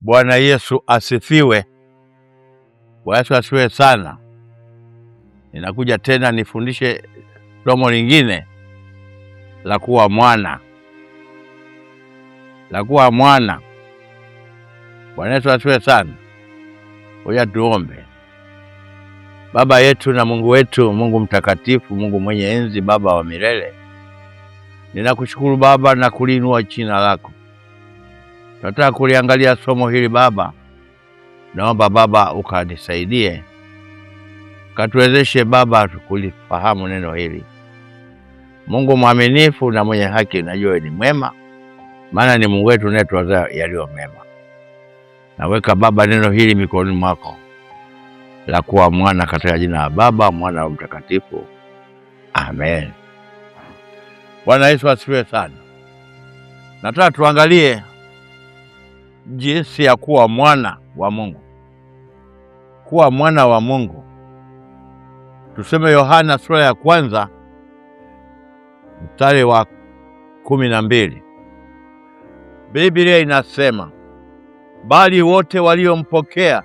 Bwana Yesu asifiwe. Bwana Yesu asifiwe sana. Ninakuja tena nifundishe somo lingine la kuwa mwana. Bwana Yesu asifiwe sana. Ngoja tuombe. Baba yetu na Mungu wetu, Mungu mtakatifu, Mungu mwenye enzi, Baba wa milele, ninakushukuru Baba na kuliinua jina lako. Nataka kuliangalia somo hili Baba. Naomba Baba ukanisaidie, katuwezeshe Baba kulifahamu neno hili. Mungu mwaminifu na mwenye haki, najua ni mwema, maana ni Mungu wetu unayetuwazia yaliyo mema. Naweka Baba neno hili mikononi mwako la kuwa mwana, katika jina la Baba, Mwana na Mtakatifu. Amen. Bwana Yesu asifiwe sana. Nataka tuangalie jinsi ya kuwa mwana wa Mungu. Kuwa mwana wa Mungu. Tuseme Yohana sura ya 1 mstari wa 12. Biblia inasema, bali wote waliompokea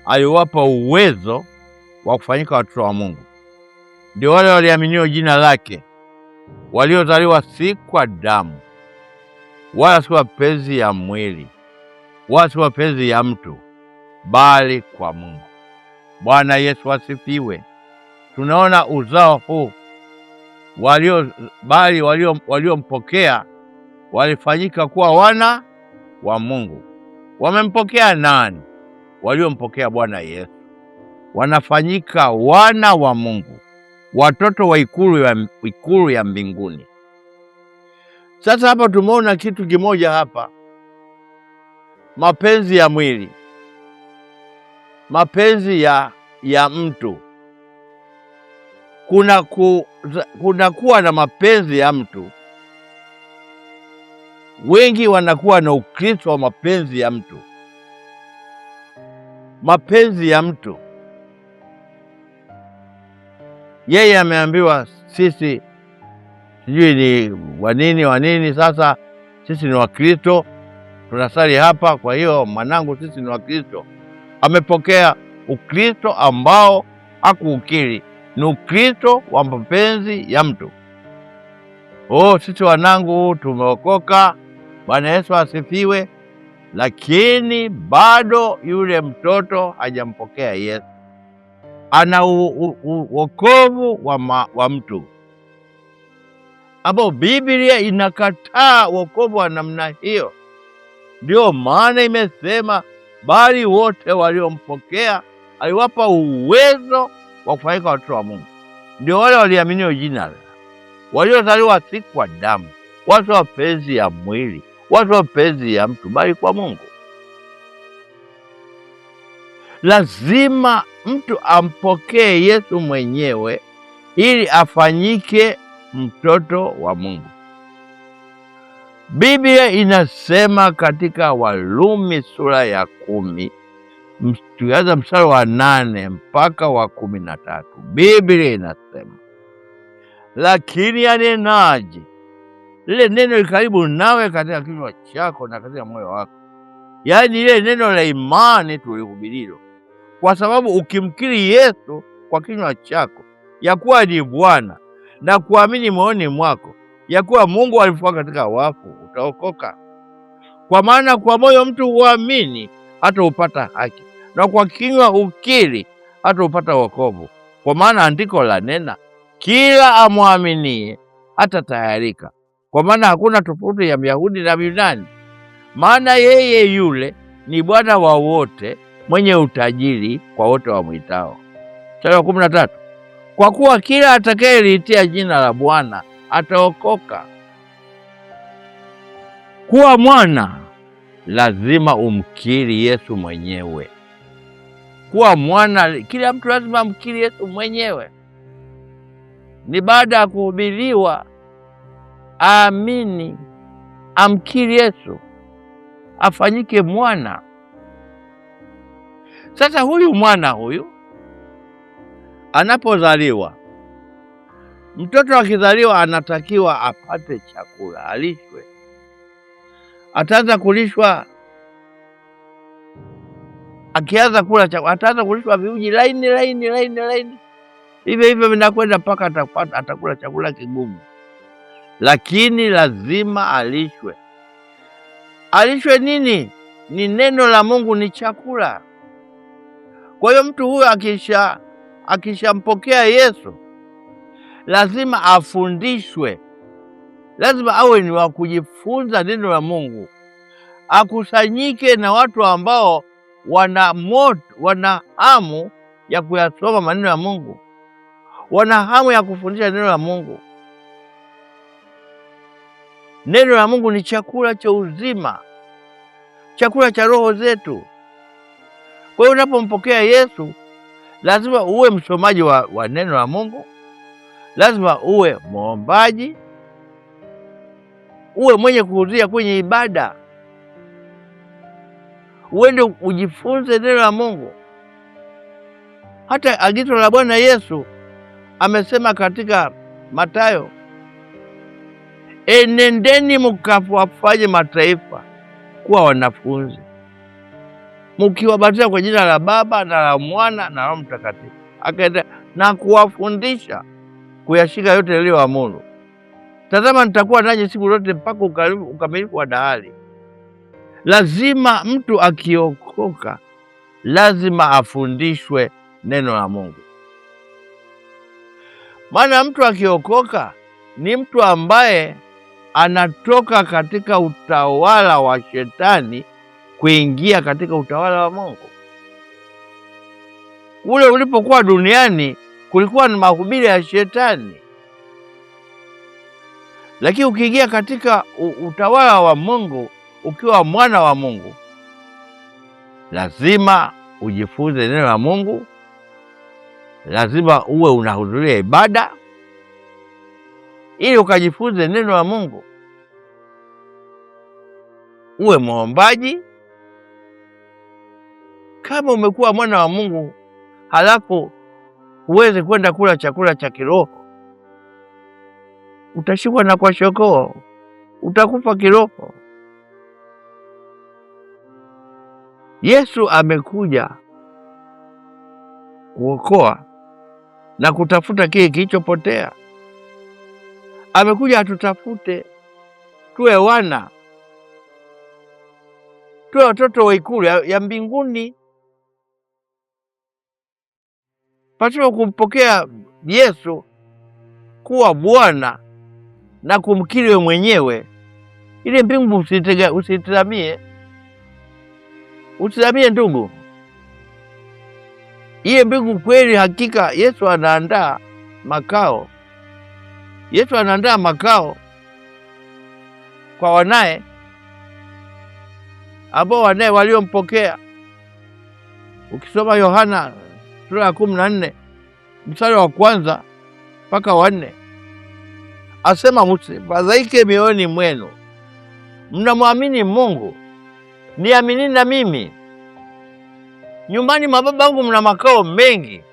aliwapa uwezo wa kufanyika watoto wa Mungu. Ndio wale waliaminio jina lake, waliozaliwa si kwa damu, wala si mapenzi ya mwili, wala si mapenzi ya mtu, bali kwa Mungu. Bwana Yesu asifiwe. Tunaona uzao huu, waliompokea walifanyika kuwa wana wa Mungu. Wamempokea nani? Waliompokea Bwana Yesu wanafanyika wana wa Mungu, watoto wa ikulu ya mbinguni. Sasa hapa tumeona kitu kimoja hapa, mapenzi ya mwili, mapenzi ya mtu. Kuna kuwa na mapenzi ya mtu. Wengi wanakuwa na Ukristo wa mapenzi ya mtu. Mapenzi ya mtu, yeye ameambiwa sisi sijui ni wanini. Sasa sisi ni Wakristo, tunasali hapa, kwa hiyo mwanangu sisi ni Wakristo. Amepokea Ukristo ambao hakuukiri, ni Ukristo wa mapenzi ya mtu. Sisi wanangu tumeokoka, Bwana Yesu asifiwe, lakini bado yule mtoto hajampokea Yesu. Ana wokovu wa mtu, ambao Biblia inakataa wokovu wa namna hiyo. Ndio maana imesema, bali wote waliompokea aliwapa uwezo wa kufanyika watoto wa Mungu. Ndio wale waliaminio jina lake, waliozaliwa si kwa damu, wala si mapenzi ya mwili, wala si mapenzi ya mtu, bali kwa Mungu. Lazima mtu ampokee Yesu mwenyewe ili afanyike mtoto wa Mungu. Biblia inasema katika Warumi sura ya 10, tukianza mstari wa 8 mpaka wa 13. Biblia inasema, lakini anenaje? Lile neno li karibu nawe, katika kinywa chako na katika moyo wako, yaani ile neno la imani tulihubirilo. Kwa sababu ukimkiri Yesu kwa kinywa chako ya kuwa ni Bwana na kuamini moyoni mwako ya kuwa Mungu alifufua katika wafu, utaokoka. Kwa maana kwa moyo mtu huamini hata upata haki, na kwa kinywa ukiri hata upata wokovu. Kwa maana andiko la nena, kila amwaminie hata tayarika. Kwa maana hakuna tofauti ya Myahudi na Myunani, maana yeye yule ni Bwana wa wote, mwenye utajiri kwa wote wamwitao. Mstari wa 13, kwa kuwa kila atakayeliitia jina la Bwana ataokoka. Kuwa mwana, lazima umkiri Yesu mwenyewe. Kuwa mwana, kila mtu lazima amkiri Yesu mwenyewe. Ni baada ya kuhubiriwa aamini, amkiri Yesu, afanyike mwana. Sasa huyu mwana huyu anapozaliwa, mtoto akizaliwa anatakiwa apate chakula, alishwe. Ataanza kulishwa akianza kula chakula ataanza kulishwa viuji laini hivyo vinakwenda mpaka atakula chakula kigumu, lakini lazima alishwe. Alishwe nini? Ni neno la Mungu, ni chakula. Kwa hiyo mtu huyo akishampokea Yesu lazima afundishwe, lazima awe ni wa kujifunza neno la Mungu, akusanyike na watu ambao wana hamu ya kuyasoma maneno ya Mungu, wana hamu ya kufundisha neno la Mungu. Neno la Mungu ni chakula cha uzima, chakula cha roho zetu. Kwa hiyo unapompokea Yesu lazima uwe msomaji wa neno la Mungu, lazima uwe mwombaji, uwe mwenye kuhudhuria kwenye ibada, uende ujifunze neno la Mungu. Hata agizo la Bwana Yesu amesema katika Mathayo, enendeni mkawafanye mataifa kuwa wanafunzi, mkiwabatiza kwa jina la Baba na la Mwana na Roho Mtakatifu, akaenda na kuwafundisha kuyashika yote niliyoamuru. Tazama, nitakuwa nanyi siku zote mpaka ukamilifu wa dahari. Lazima mtu akiokoka lazima afundishwe neno la Mungu, maana mtu akiokoka ni mtu ambaye anatoka katika utawala wa shetani kuingia katika utawala wa Mungu. Ule ulipokuwa duniani kulikuwa na mahubiri ya shetani, lakini ukiingia katika utawala wa Mungu ukiwa mwana wa Mungu, lazima ujifunze neno la Mungu, lazima uwe unahudhuria ibada ili ukajifunze neno la Mungu, uwe mwombaji. Kama umekuwa mwana wa Mungu halafu uweze kwenda kula chakula cha kiroho, utashikwa na kwa shokoo, utakufa kiroho. Yesu amekuja kuokoa na kutafuta kile kilichopotea. Amekuja atutafute tuwe wana, tuwe watoto wa ikulu ya mbinguni. Pasipo kumpokea Yesu kuwa Bwana na kumkiri wewe mwenyewe, ile mbingu usitazamie ndugu. Ile mbingu kweli hakika Yesu anaandaa makao. Yesu anaandaa makao kwa wanaye ambao wanaye waliompokea. Ukisoma Yohana sura ya 14 mstari wa 1 mpaka wa 4, asema msifadhaike mioyoni mwenu, mnamwamini Mungu, niaminini na mimi. Nyumbani mwa Baba yangu mna makao mengi,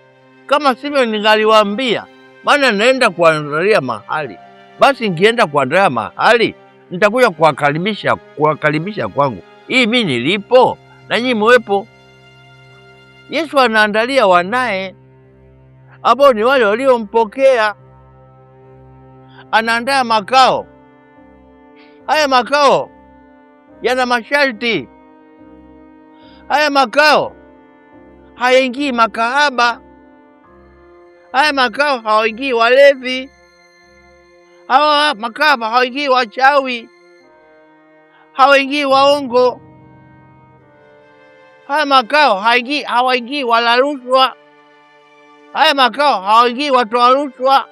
kama sivyo ningaliwaambia, maana naenda kuandalia mahali. Basi nikienda kuandalia mahali, nitakuja kuwakaribisha kwangu, ili mimi nilipo na nyinyi mwepo. Yesu anaandalia wanaye ambao ni wale waliompokea. Anaandaa makao. Haya makao yana masharti. Haya makao hayaingii makahaba. Haya makao hawaingii walevi. Hawa makao hawaingii wachawi, hawaingii waongo. Haya makao hawaingii wala rushwa. Haya makao hawaingii watoa rushwa.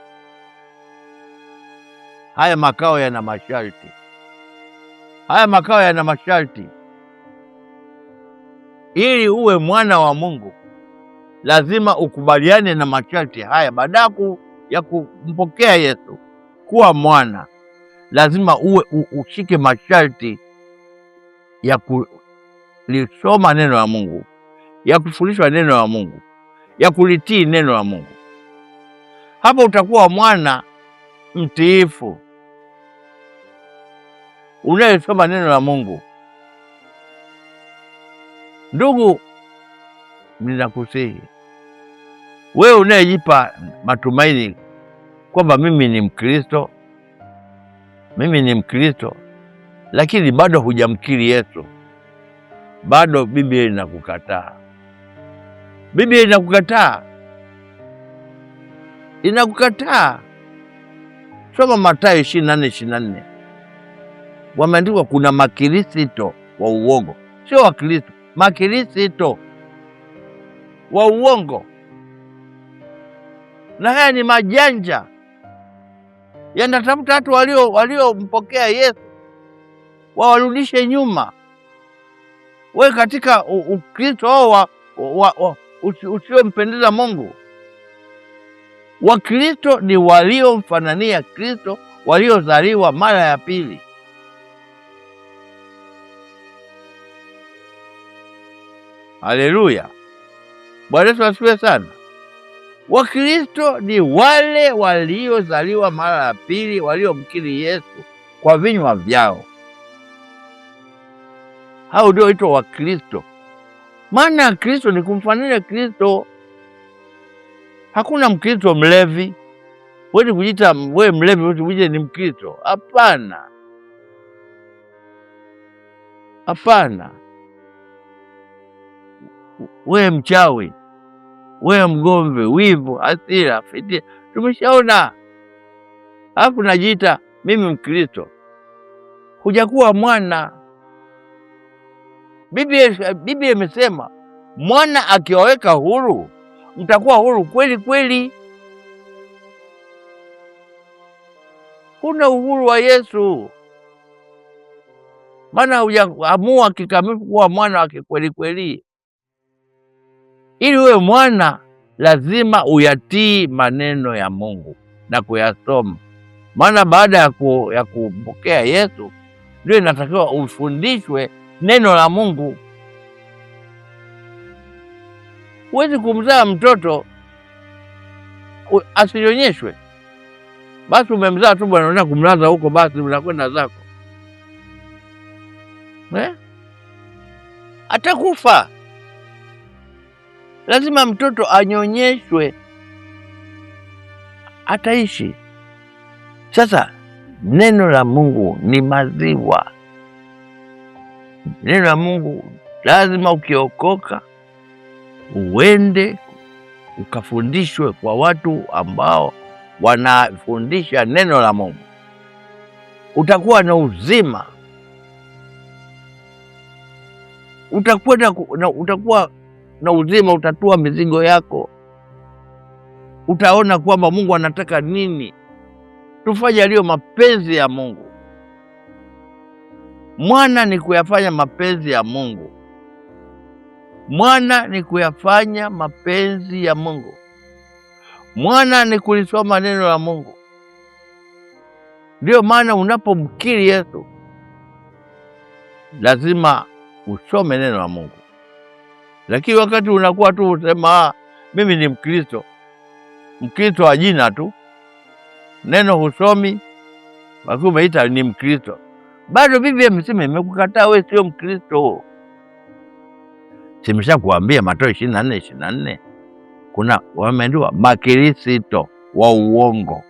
Haya makao yana masharti. Haya makao yana masharti. Ili uwe mwana wa Mungu lazima ukubaliane na masharti haya. Baada ya kumpokea Yesu kuwa mwana, lazima ushike masharti ya kulisoma neno la Mungu, ya kufundishwa neno la Mungu, ya kulitii neno la Mungu. Hapo utakuwa mwana mtiifu unayesoma neno la Mungu. Ndugu, ninakusihi wewe unayejipa matumaini kwamba mimi ni Mkristo, lakini bado hujamkiri Yesu, bado Biblia inakukataa. Biblia inakukataa. Soma Mathayo 24:24. Wameandikwa kuna makristo wa uongo, sio Wakristo, makristo wa uongo. Na haya ni majanja, yanatafuta watu waliompokea Yesu wawarudishe nyuma. We katika Ukristo wao usiompendeza Mungu. Wakristo ni waliomfanania Kristo, waliozaliwa mara ya pili. Haleluya, Bwana Yesu asifiwe sana. Wakristo ni wale waliozaliwa mara ya pili, waliomkiri Yesu kwa vinywa vyao. Hao ndio waitwa Wakristo. Maana ya Kristo ni kumfanania Kristo. Hakuna Mkristo mlevi. Wewe kujiita wewe mlevi wewe ni Mkristo? Hapana, hapana. Wewe mchawi, wewe mgomvi, wivu, hasira, fitina, tumeshaona. Alafu najiita mimi Mkristo. Hujakuwa mwana. Biblia imesema mwana akiwaweka huru mtakuwa huru kweli kweli. Kuna uhuru wa Yesu, maana hujaamua kikamilifu kuwa mwana wake kweli kweli. Ili uwe mwana lazima uyatii maneno ya Mungu na kuyasoma. Maana baada ya kupokea Yesu ndio inatakiwa ufundishwe neno la Mungu. Huwezi kumzaa mtoto asionyeshwe. Basi umemzaa tu bwana, unataka kumlaza huko, basi unakwenda zako. Atakufa. Lazima mtoto anyonyeshwe, ataishi. Sasa neno la Mungu ni maziwa. Neno la Mungu lazima ukiokoka uende ukafundishwe kwa watu ambao wanafundisha neno la Mungu. Utakuwa na uzima. Utakuwa na uzima, utatua mizigo yako. Utaona kwamba Mungu anataka nini. Tufanye yaliyo mapenzi ya Mungu. Mwana ni kuyafanya mapenzi ya Mungu. Mwana ni kuyafanya mapenzi ya Mungu. Mwana ni kulisoma neno la Mungu. Ndio maana unapomkiri Yesu lazima usome neno la Mungu. Lakini wakati unakuwa tu usema mimi ni Mkristo, Mkristo wa jina tu, neno husomi, basi umeita ni Mkristo, bado Biblia imesema imekukataa wewe sio Mkristo. Simeshakuambia Mathayo 24:24. Kuna wameandikwa makristo wa uongo.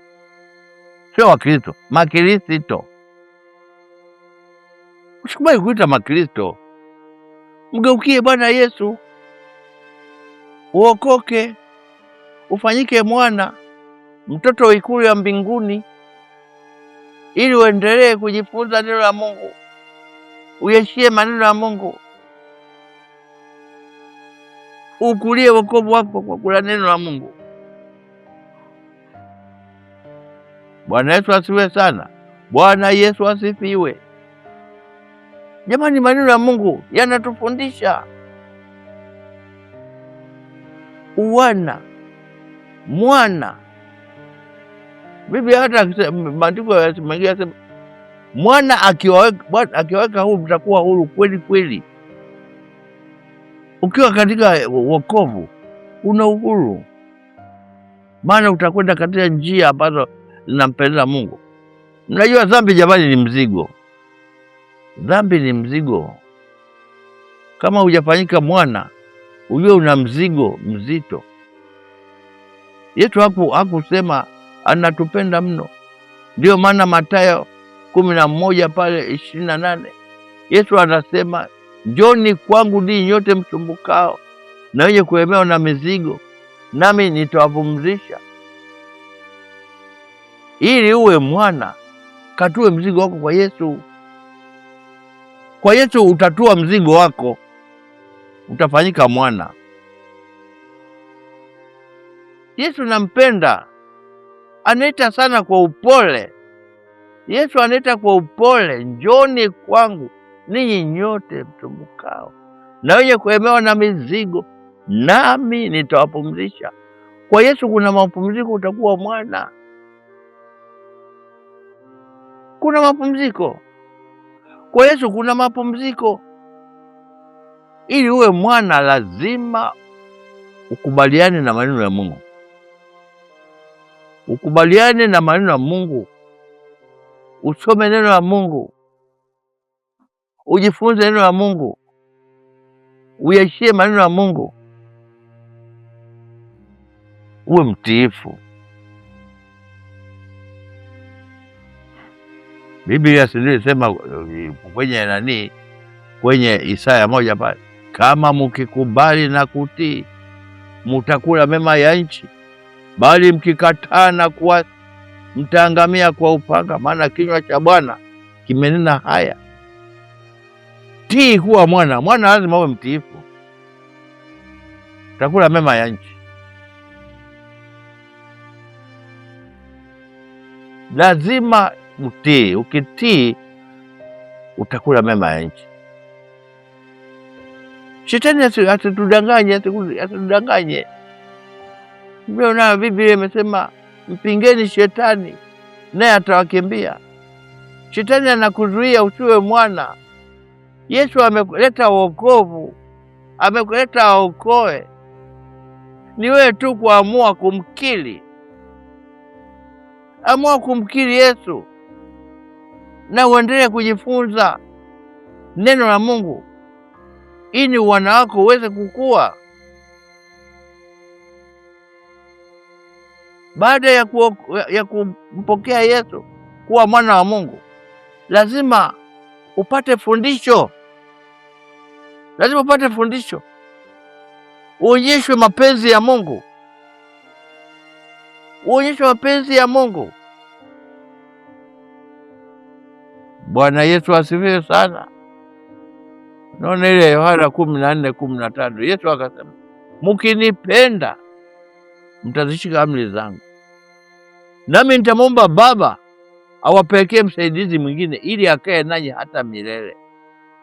Sio Wakristo, makristo. Usikubali kuita makristo. Mgeukie Bwana Yesu, uokoke, ufanyike mwana, mtoto wa ikulu ya mbinguni, ili uendelee kujifunza neno la Mungu, uyashie maneno ya Mungu, ukulie wokovu wako kwa kula neno la Mungu. Bwana Yesu asifiwe sana. Bwana Yesu asifiwe. Jamani, maneno ya Mungu yanatufundisha uwana, mwana. Biblia hata maandiko yanasema mwana akiwaweka huru mtakuwa huru kweli kweli. Ukiwa katika wokovu una uhuru, maana utakwenda katika njia ambazo zinampendeza Mungu. Mnajua dhambi jamani ni mzigo. Dhambi ni mzigo. Kama hujafanyika mwana, ujue una mzigo mzito. Yesu hakusema anatupenda mno. Ndio maana Mathayo 11 pale 28 Yesu anasema, njoni kwangu ninyi nyote msumbukao na wenye kulemewa na mizigo, nami nitawapumzisha. Ili uwe mwana, katue mzigo wako kwa Yesu. Kwa Yesu utatua mzigo wako, utafanyika mwana. Yesu nampenda, anaita sana kwa upole. Yesu anaita kwa upole, njoni kwangu ninyi nyote msumbukao na wenye kulemewa na mizigo, nami nitawapumzisha. Kwa Yesu kuna mapumziko, utakuwa mwana. Kuna mapumziko kwa Yesu, kuna mapumziko. Ili uwe mwana lazima ukubaliane na maneno ya Mungu. Ukubaliane na maneno ya Mungu, usome neno la Mungu, ujifunze neno la Mungu, uyashie maneno ya Mungu, uwe mtiifu. Biblia inasema kwenye Isaya 1 pale, kama mkikubali na kutii, mtakula mema ya nchi, bali mkikataa na kuasi, mtaangamia kwa upanga, maana kinywa cha Bwana kimenena haya. Tii kuwa mwana. Mwana lazima uwe mtiifu. Utakula mema ya nchi. Lazima utii. Ukitii utakula mema ya nchi. Shetani asitudanganye. Mbona Biblia imesema mpingeni shetani naye atawakimbia. Shetani anakuzuia usiwe mwana. Yesu amekuleta wokovu, amekuleta aokoe. Ni wewe tu kuamua kumkiri. Amua kumkiri Yesu na uendelee kujifunza neno la Mungu ili wana wako uweze kukua. Baada ya kumpokea Yesu kuwa mwana wa Mungu, lazima upate fundisho. Lazima upate fundisho. Uonyeshwe mapenzi ya Mungu. Uonyeshwe mapenzi ya Mungu. Bwana Yesu asifiwe sana. Naona ile Yohana 14:15 Yesu akasema, mkinipenda mtazishika amri zangu, nami nitamwomba Baba awapelekee msaidizi mwingine, ili akae nanyi hata milele,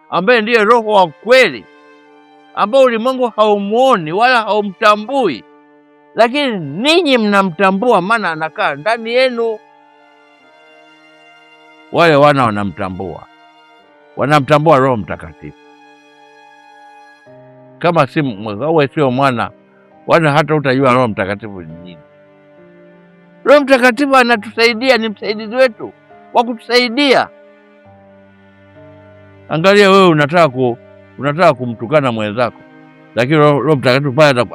ambaye ndiye Roho wa kweli, ambao ulimwengu haumuoni wala haumtambui, lakini ninyi mnamtambua, maana anakaa ndani yenu. Wale wana wanamtambua Roho Mtakatifu. Kama si wewe sio mwana, wana hata utajua Roho Mtakatifu ni nini. Roho Mtakatifu anatusaidia, ni msaidizi wetu wa kutusaidia. Angalia wewe unataka kumtukana mwenzako, lakini Roho Mtakatifu pale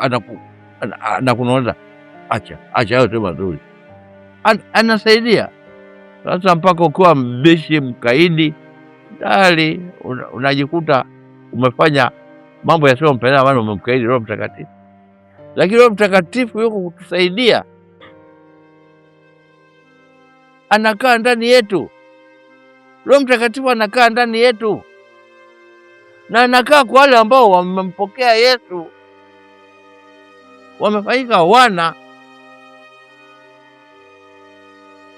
anakunoza, acha hayo sio mazuri. Anasaidia. Sasa mpaka ukiwa mbishi mkaidi, tayari unajikuta umefanya mambo yasiyompendeza, maana umemkaidi Roho Mtakatifu. Lakini Roho Mtakatifu yuko kutusaidia. Anakaa ndani yetu. Roho Mtakatifu anakaa ndani yetu. Na anakaa kwa wale ambao wamempokea Yesu, wamefanyika wana.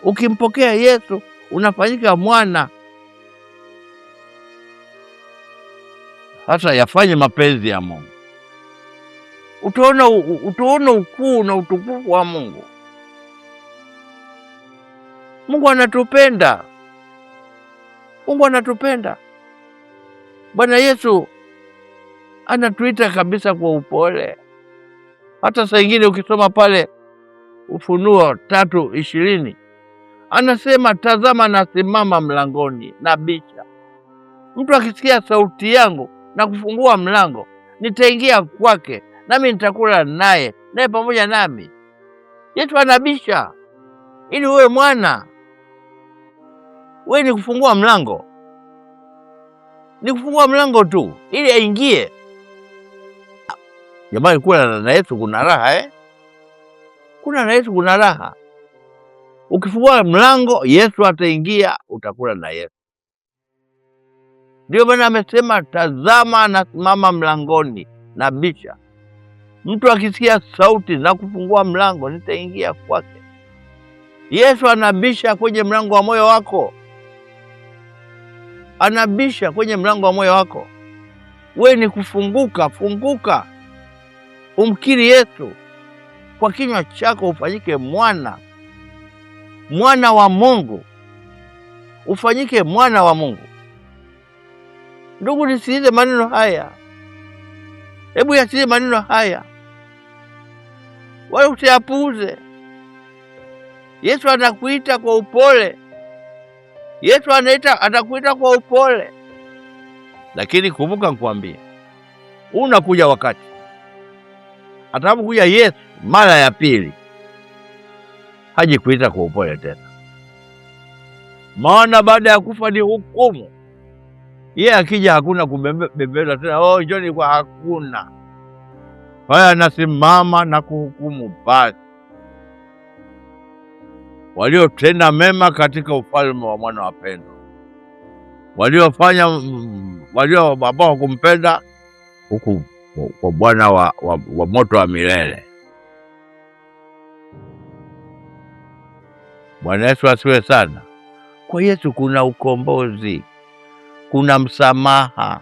Ukimpokea Yesu unafanyika mwana. Sasa yafanye mapenzi ya Mungu. Utaona ukuu na utukufu wa Mungu. Mungu anatupenda. Mungu anatupenda. Bwana Yesu anatuita kabisa kwa upole. Hata saa nyingine ukisoma pale Ufunuo 3:20 anasema, tazama nasimama mlangoni nabisha. Mtu akisikia sauti yangu na kufungua mlango, nitaingia kwake, nami nitakula naye, naye pamoja nami. Yesu anabisha ili uwe mwana. Wewe ni kufungua mlango, ni kufungua mlango tu ili aingie. Jamani, kula na Yesu kuna raha Kuna na Yesu kuna raha. Ukifungua mlango, Yesu ataingia, utakula na Yesu. Ndio maana amesema, tazama anasimama mlangoni nabisha. Mtu akisikia sauti na kufungua mlango, nitaingia kwake. Yesu anabisha kwenye mlango wa moyo wako. Anabisha kwenye mlango wa moyo wako. Wewe ni kufunguka, funguka. Umkiri Yesu kwa kinywa chako, ufanyike mwana wa Mungu. Ufanyike mwana wa Mungu. Ndugu, nisikize maneno haya. Hebu yasikize maneno haya, wala usiyapuuze. Yesu anakuita kwa upole. Yesu atakuita kwa upole. Lakini kumbuka nikwambie, unakuja wakati atakapokuja Yesu mara ya pili, haji kuita kwa upole tena. Maana baada ya kufa ni hukumu. Yeye akija hakuna kubembeleza tena, njoni kwa, hakuna. Haya, anasimama na kuhukumu basi waliotenda mema katika ufalme wa mwana wa pendo, walio ambao kumpenda huku kwa Bwana wa moto wa milele. Bwana Yesu asiwe sana. Kwa Yesu kuna ukombozi, kuna msamaha,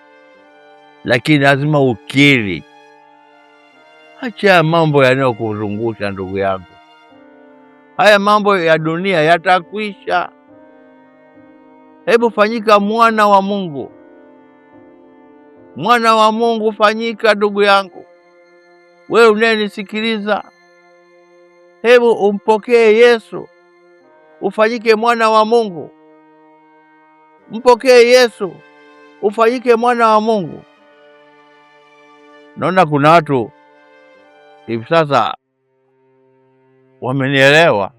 lakini lazima ukiri. Acha mambo yanayokuzungusha ndugu yangu. Haya mambo ya dunia yatakwisha. Hebu fanyika mwana wa Mungu. Mwana wa Mungu fanyika, ndugu yangu. Wewe unayenisikiliza, hebu umpokee Yesu, ufanyike mwana wa Mungu. Mpokee Yesu, ufanyike mwana wa Mungu. Naona kuna watu hivi sasa wamenielewa,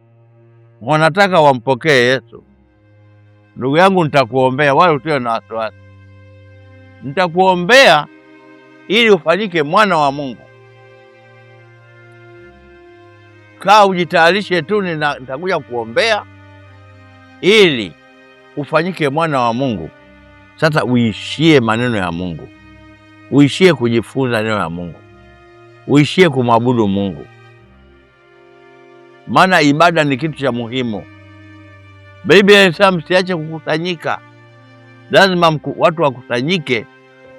wanataka wampokee Yesu. Ndugu yangu, nitakuombea, wala usiwe na wasiwasi. Nitakuombea ili ufanyike mwana wa Mungu. Kaa ujitayarishe tu, nitakuja kuombea ili ufanyike mwana wa Mungu. Sasa uishie maneno ya Mungu, uishie kujifunza neno la Mungu, uishie kumwabudu Mungu. Maana ibada ni kitu cha muhimu. Biblia inasema msiache kukusanyika. Lazima watu wakusanyike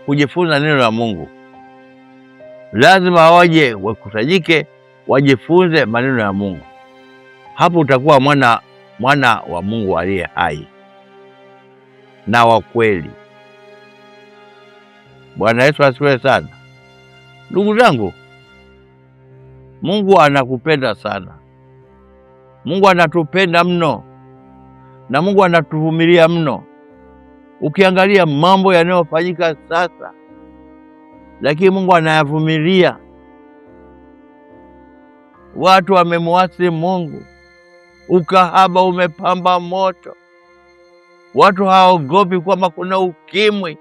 kujifunza neno la Mungu. Lazima waje wakusanyike wajifunze maneno ya Mungu. Hapo utakuwa mwana wa Mungu aliye hai na wa kweli. Bwana Yesu asifiwe sana. Ndugu zangu, Mungu anakupenda sana. Mungu anatupenda mno, na Mungu anatuvumilia mno. Ukiangalia mambo yanayofanyika sasa, lakini Mungu anayavumilia. Watu wamemwasi Mungu, ukahaba umepamba moto. Watu hawaogopi kwamba kuna ukimwi,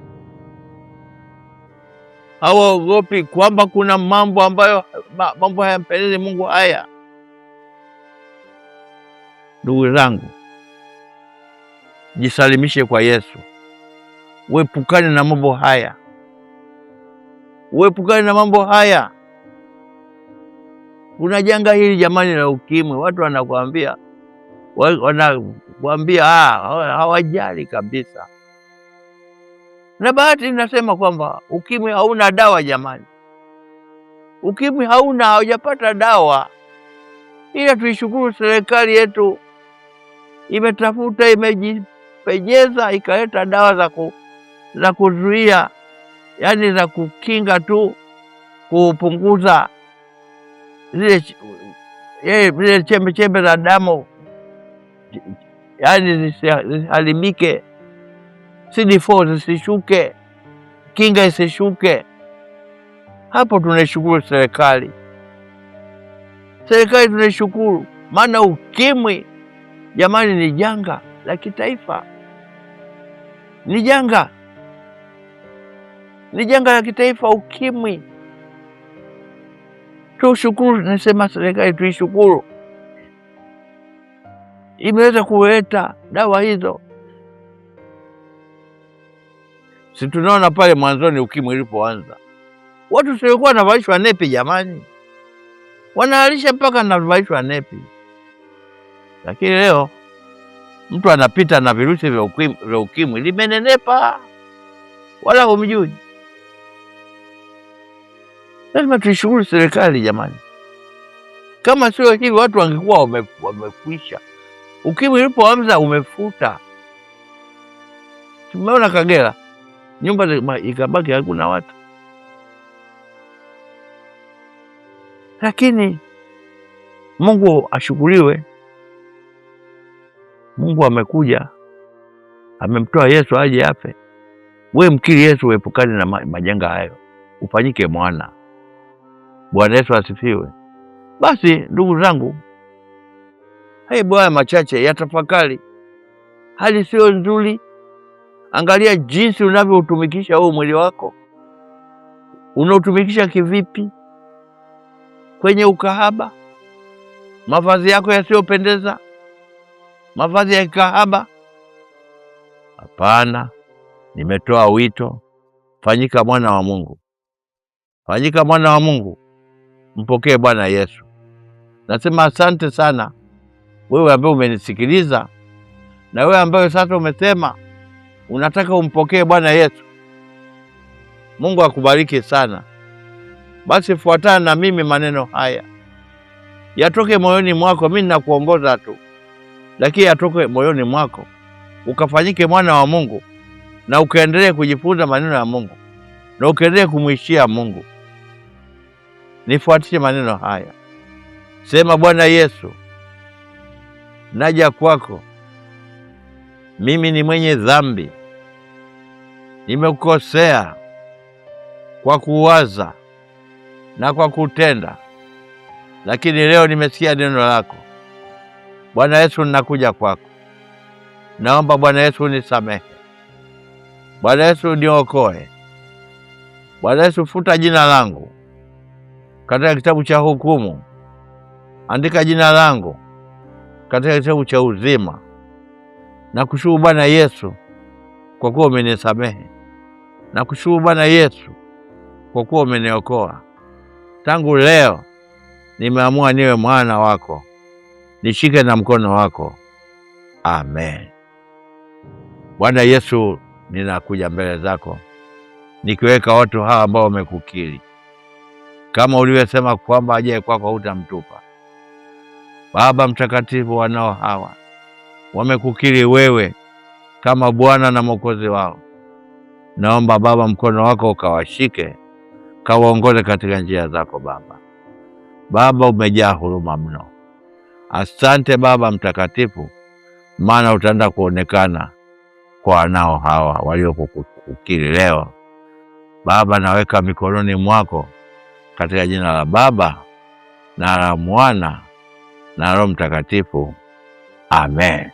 hawaogopi kwamba kuna mambo hayampendezi Mungu haya. Ndugu zangu, jisalimishe kwa Yesu. Uepukane na mambo haya, uepukane na mambo haya. Kuna janga hili jamani la ukimwi, watu wanakuambia hawajali kabisa. Na bahati nasema kwamba ukimwi hauna dawa jamani. Ukimwi haujapata dawa. Ila tuishukuru serikali yetu imetafuta, imejipenyeza ikaleta dawa za kuzuia, yani za kukinga tu, kupunguza zile chembe za damu, yani zisiharibike, CD4 zisishuke, kinga isishuke. Hapo tunaishukuru serikali. Serikali tunaishukuru, maana ukimwi jamani ni janga la kitaifa. Ni janga la kitaifa ukimwi. Tushukuru, nasema serikali tuishukuru. Imeweza kuleta dawa hizo. Si tunaona pale mwanzoni ukimwi ilipoanza, watu walikuwa wanavalishwa nepi jamani. Wanahalisha mpaka anavalishwa nepi. Lakini leo mtu anapita na virusi vya ukimwi limenenepa, wala humjui. Lazima tuishukuru serikali jamani. Kama sio hivi watu wangekuwa wamekwisha. Ukimwi ilipoanza umefuta. Tumeona Kagera, nyumba ikabaki hakuna watu. Lakini Mungu ashukuriwe. Mungu amekuja, amemtoa Yesu aje afe. Wewe mkiri Yesu, uepukane na majanga hayo, ufanyike mwana. Bwana Yesu asifiwe. Basi ndugu zangu, haya machache ya tafakari. Hali sio nzuri. Angalia jinsi unavyoutumikisha huu mwili wako. Unautumikisha kivipi? Kwenye ukahaba, mavazi yako yasiyopendeza, mavazi ya kahaba? Hapana. Nimetoa wito, fanyika mwana wa Mungu. Fanyika mwana wa Mungu. Mpokee Bwana Yesu. Nasema asante sana wewe ambaye umenisikiliza, na wewe ambaye sasa umesema unataka umpokee Bwana Yesu. Mungu akubariki sana. Basi fuatana na mimi, maneno haya yatoke moyoni mwako. Mimi ninakuongoza tu, lakini yatoke moyoni mwako, ukafanyike mwana wa Mungu, na ukaendelee kujifunza maneno ya Mungu, na ukaendelee kumwishia Mungu. Nifuatishe maneno haya. Sema, Bwana Yesu, naja kwako. Mimi ni mwenye dhambi. Nimekukosea kwa kuwaza na kwa kutenda, lakini leo nimesikia neno lako. Bwana Yesu, ninakuja kwako. Naomba Bwana Yesu unisamehe. Bwana Yesu niokoe. Bwana Yesu, futa jina langu katika kitabu cha hukumu. Andika jina langu katika kitabu cha uzima. Nakushukuru Bwana Yesu kwa kuwa umenisamehe. Nakushukuru Bwana Yesu kwa kuwa umeniokoa. Tangu leo nimeamua niwe mwana wako. Nishike na mkono wako. Amen. Bwana Yesu, ninakuja mbele zako nikiweka watu hawa ambao wamekukiri, kama ulivyosema kwamba aje kwako hutamtupa. Baba mtakatifu, wanao hawa wamekukiri wewe kama Bwana na Mwokozi wao. Naomba Baba, mkono wako ukawashike, kawaongoze katika njia zako Baba. Baba, umejaa huruma mno. Asante Baba mtakatifu, maana utaenda kuonekana kwa wanao hawa waliokukiri leo. Baba, naweka mikononi mwako katika jina la Baba na la Mwana na Roho Mtakatifu. Amen.